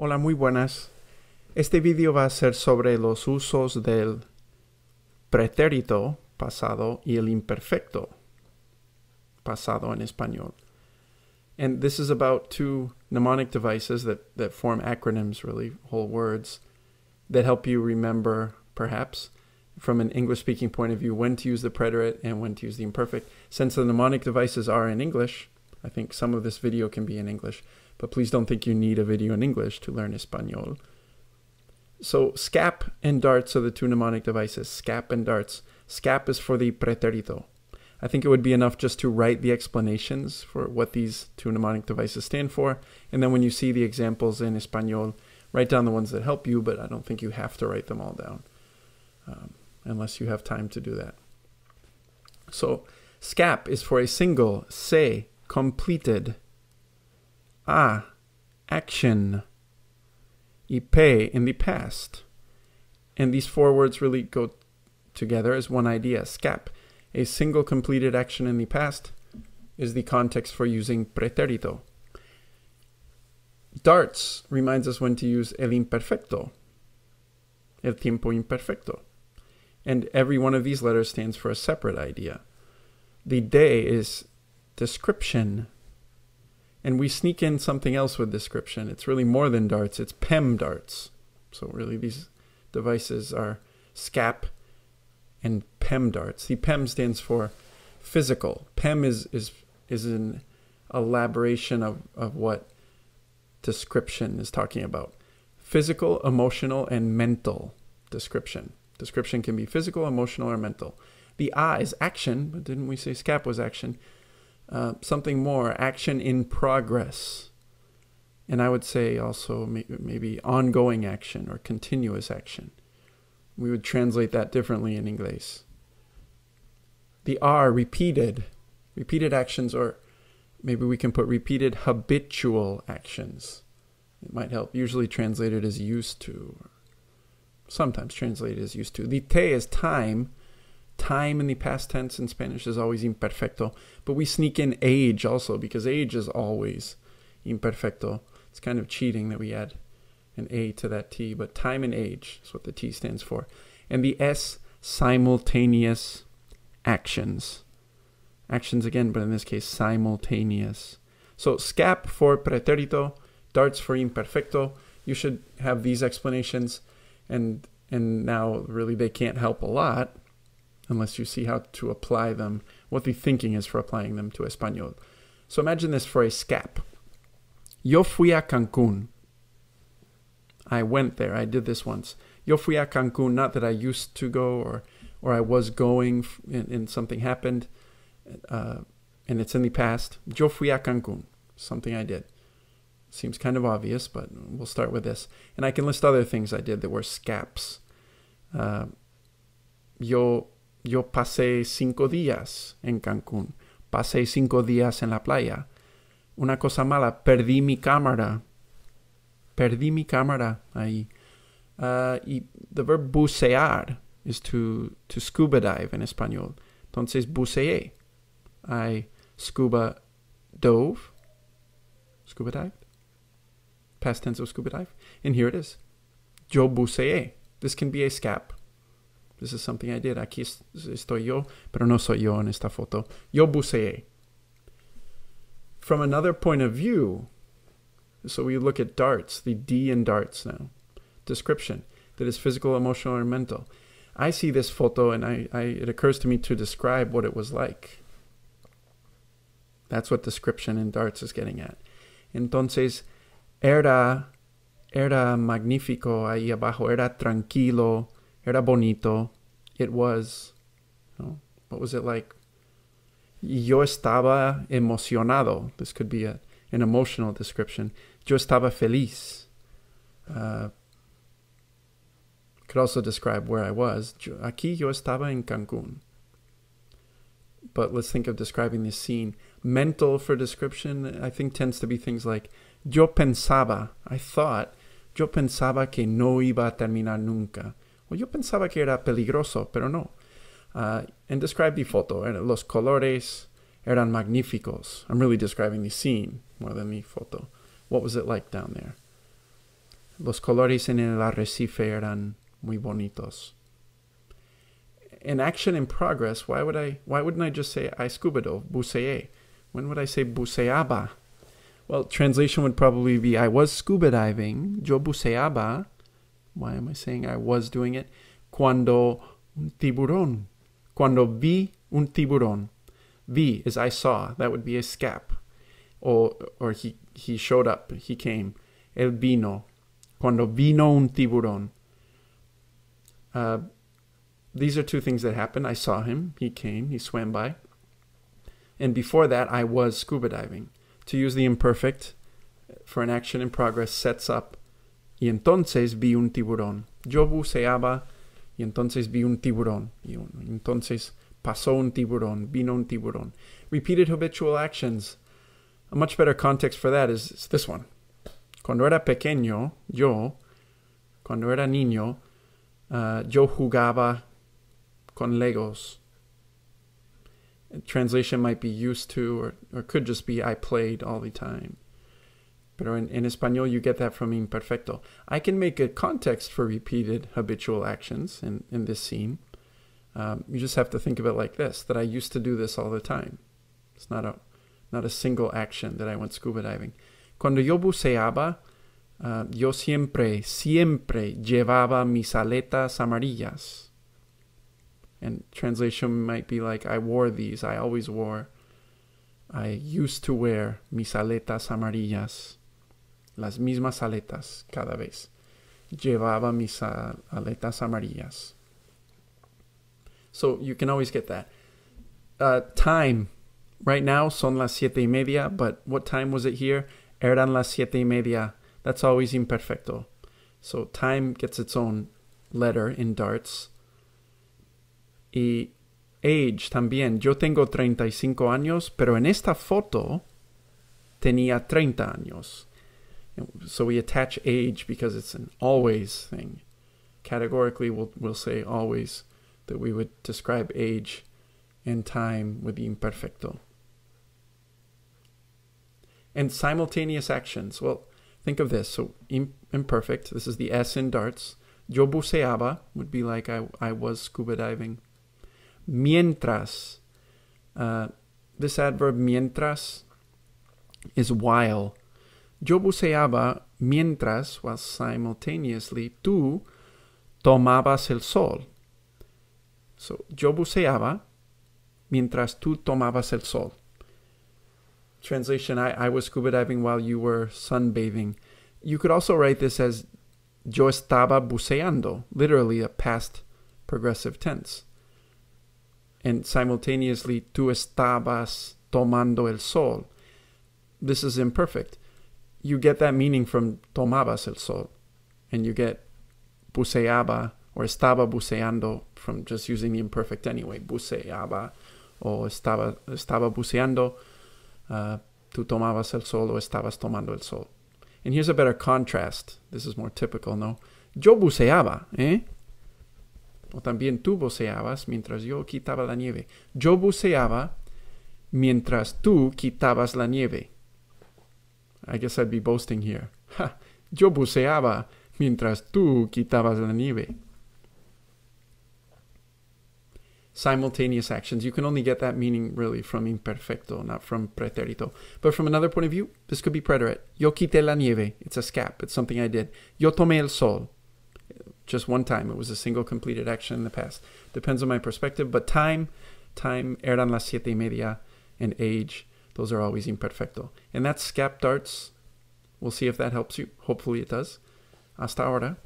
Hola, muy buenas. Este video va a ser sobre los usos del pretérito pasado y el imperfecto pasado en español. And this is about two mnemonic devices that form acronyms, really, whole words, that help you remember, perhaps, from an English-speaking point of view, when to use the preterite and when to use the imperfect. Since the mnemonic devices are in English, I think some of this video can be in English, but please don't think you need a video in English to learn Espanol. So SCAP and DARTS are the two mnemonic devices, SCAP and DARTS. SCAP is for the preterito. I think it would be enough just to write the explanations for what these two mnemonic devices stand for, and then when you see the examples in Espanol, write down the ones that help you, but I don't think you have to write them all down, unless you have time to do that. So SCAP is for a single, se, completed, a, action, y pe, in the past. And these four words really go together as one idea. SCAP, a single completed action in the past, is the context for using preterito. DARTS reminds us when to use el imperfecto, el tiempo imperfecto. And every one of these letters stands for a separate idea. The de is description. And we sneak in something else with description. It's really more than DARTS, it's PEM DARTS. So really these devices are SCAP and PEM DARTS. The PEM stands for physical. PEM is an elaboration of what description is talking about. Physical, emotional, and mental description. Description can be physical, emotional, or mental. The A is action, but didn't we say SCAP was action? Something more, action in progress. And I would say also maybe ongoing action or continuous action. We would translate that differently in English. The R, repeated. Repeated actions, or maybe we can put repeated habitual actions. It might help. Usually translated as used to. Or sometimes translated as used to. The te is time. Time in the past tense in Spanish is always imperfecto, but we sneak in age also because age is always imperfecto. It's kind of cheating that we add an A to that T, but time and age is what the T stands for. And the S, simultaneous actions. Actions again, but in this case, simultaneous. So SCAP for preterito, DARTS for imperfecto. You should have these explanations, and now really they can't help a lot unless you see how to apply them, what the thinking is for applying them to Espanol. So imagine this for a SCAP. Yo fui a Cancún. I went there. I did this once. Yo fui a Cancún, not that I used to go or I was going and something happened, and it's in the past. Yo fui a Cancún, something I did. Seems kind of obvious, but we'll start with this. And I can list other things I did that were SCAPs. Yo pasé 5 días en Cancún. Pasé 5 días en la playa. Una cosa mala, perdí mi cámara. Perdí mi cámara ahí. Y the verb bucear is to scuba dive in español. Entonces buceé. I scuba dove. Scuba dived. Past tense of scuba dive. And here it is. Yo buceé. This can be a SCAP. This is something I did. Aquí estoy yo, pero no soy yo en esta foto. Yo buceé. From another point of view, so we look at DARTS, the D in DARTS now. Description, that is physical, emotional, or mental. I see this photo and it occurs to me to describe what it was like. That's what description in DARTS is getting at. Entonces, era magnífico ahí abajo, era tranquilo, era bonito. It was, what was it like? Yo estaba emocionado. This could be an emotional description. Yo estaba feliz. Could also describe where I was. Aquí yo estaba en Cancún. But let's think of describing this scene. Mental for description, I think, tends to be things like yo pensaba, I thought, yo pensaba que no iba a terminar nunca. Well, yo pensaba que era peligroso, pero no. And describe the photo. Los colores eran magníficos. I'm really describing the scene more than the photo. What was it like down there? Los colores en el arrecife eran muy bonitos. In action in progress, why wouldn't I just say I scuba dove, buceé? When would I say buceaba? Well, translation would probably be I was scuba diving, yo buceaba. Why am I saying I was doing it? Cuando un tiburón. Cuando vi un tiburón. Vi is I saw. That would be a SCAP. Or he showed up. He came. El vino. Cuando vino un tiburón. These are two things that happened. I saw him. He came. He swam by. And before that, I was scuba diving. To use the imperfect for an action in progress sets up y entonces vi un tiburón. Yo buceaba y entonces vi un tiburón. Y entonces pasó un tiburón. Vino un tiburón. Repeated habitual actions. A much better context for that is this one. Cuando era pequeño, cuando era niño, yo jugaba con Legos. Translation might be used to or could just be I played all the time. But in Espanol, you get that from imperfecto. I can make a context for repeated habitual actions in this scene. You just have to think of it like this, that I used to do this all the time. It's not a single action that I went scuba diving. Cuando yo buceaba, yo siempre llevaba mis aletas amarillas. And translation might be like, I wore these, I always wore. I used to wear mis aletas amarillas. Las mismas aletas cada vez. Llevaba mis aletas amarillas. So you can always get that. Time. Right now son las 7:30, but what time was it here? Eran las 7:30. That's always imperfecto. So time gets its own letter in darts. Y age también. Yo tengo 35 años, pero en esta foto tenía 30 años. So we attach age because it's an always thing. Categorically, we'll say always that we would describe age and time with the imperfecto. And simultaneous actions. Well, think of this. So imperfect, this is the S in darts. Yo buceaba would be like I was scuba diving. Mientras. This adverb mientras is while. Yo buceaba mientras, while simultaneously, tú tomabas el sol. So, yo buceaba mientras tú tomabas el sol. Translation, I was scuba diving while you were sunbathing. You could also write this as yo estaba buceando, literally a past progressive tense. And simultaneously, tú estabas tomando el sol. This is imperfect. You get that meaning from tomabas el sol. And you get buceaba or estaba buceando from just using the imperfect anyway. Buceaba o estaba buceando. Tú tomabas el sol o estabas tomando el sol. And here's a better contrast. This is more typical, no? Yo buceaba, ¿eh? O también tú buceabas mientras yo quitaba la nieve. Yo buceaba mientras tú quitabas la nieve. I guess I'd be boasting here. Ha, yo buceaba mientras tú quitabas la nieve. Simultaneous actions. You can only get that meaning really from imperfecto, not from preterito. But from another point of view, this could be preterite. Yo quité la nieve. It's a SCAP. It's something I did. Yo tomé el sol. Just one time. It was a single completed action in the past. Depends on my perspective. But time, eran las 7:30, and age, those are always imperfecto. And that's SCAP darts. We'll see if that helps you. Hopefully it does. Hasta ahora.